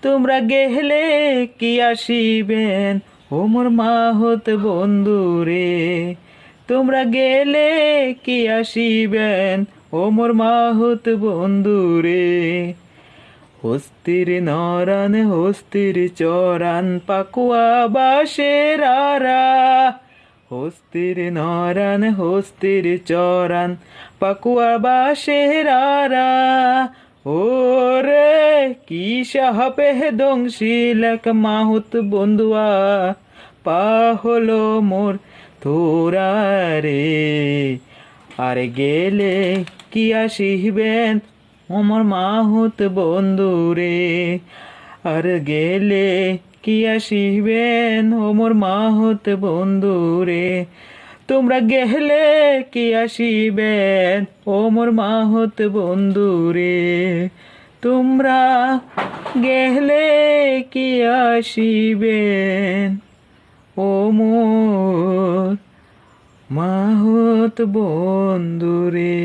তোমরা গেলে কি আসিবেন ও মোর মাহত বন্ধুরে। তোমরা গেলে কি আসিবেন ও মোর মাহত বন্ধুরে। হস্তির নরান হস্তির চরান পাকুয়া বাঁশের আরা। হস্তির নরান হস্তির চরান পাকুয়া বাঁশের আরা। ওরে কি সাহাপে দংশিল এক মাহুত বন্ধুয়া পা হলো মোর তোরা রে। আর গেলে কি আসিবেন আমার মাহুত বন্ধুরে। আর গেলে কি আসিবেন ওমর মাহুত বন্ধুরে। তোমরা গেলে কি আসিবেন ওমর মাহুত বন্ধুরে। তোমরা গেলে কি আসিবেন ওমর মাহুত বন্ধুরে।